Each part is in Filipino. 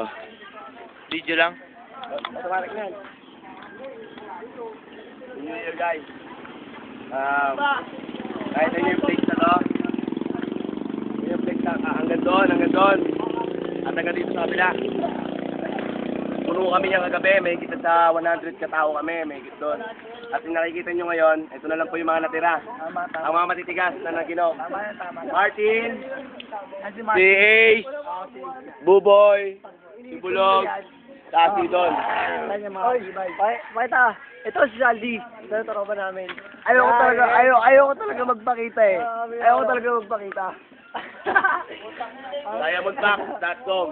Oh. Video lang. Automatic na yan. New Year, guys. Kahit na yung place na to. Yung place na, hanggang doon. At hanggang dito sa kabila. Puno kami niyang kagabi, may higit sa 100 katao kami, may higit doon. At yung nakikita nyo ngayon, ito na lang po yung mga natira. Ang mga matitigas na naginom. Martin, si Ace, Buboy, si Bulog, si Don. Pakita, ito si Saldi. Ito yung tropa namin. Ayoko talaga magpakita eh. Ayoko talaga magpakita. Diamondbox.com.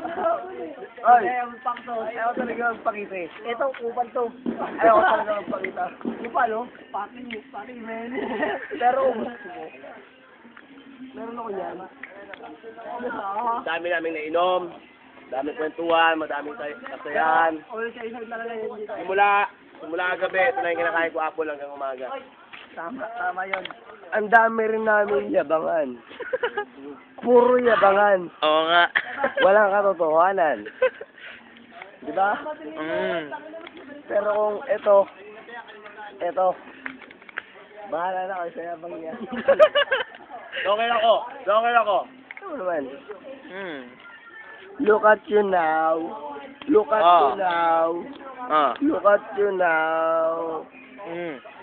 Oy, ayoko talaga magpakita eh. Ito, kupal to. Ayoko talaga magpakita. Kupal oh. Pati men. Pero gusto ko. Meron ako yan. Dami namin nainom, daming kwentuhan, madaming kasayahan. Ulit sa isang talaga yun dito. Simula gabi, ito na yung kinakain ko apple hanggang umaga. Tama yun. Ang dami rin namin yabangan. Puro yabangan. Oo nga. Walang katotohanan. Di ba? Pero kung ito, bahala na kayo sa yabang niya. Doker ako. Ano naman? Look at you now. Look at you now. Look at you now.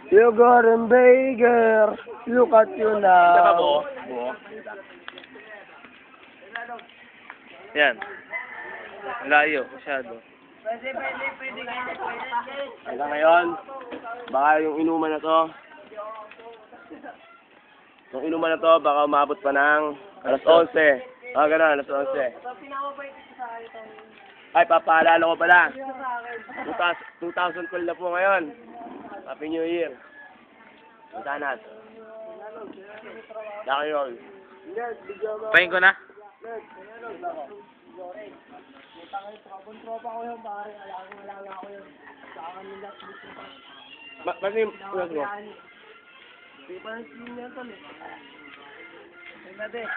You got him bigger. Look at you now. Buo. Yan. Layo, masyado. Hanggang ngayon, baka yung inuman na to, baka umabot pa ng alas 11. Gano'n, alas 11. Ay, papaalala ko pala. 2012 na po ngayon. Happy New Year. Sanat. Lucky roll. Pahin ko na. Tropa ko yun, pare. Alaga ko yun. Saka kami lahat. Bakit yung punas mo? Di pa ng skin yan tol eh. Tingnan din.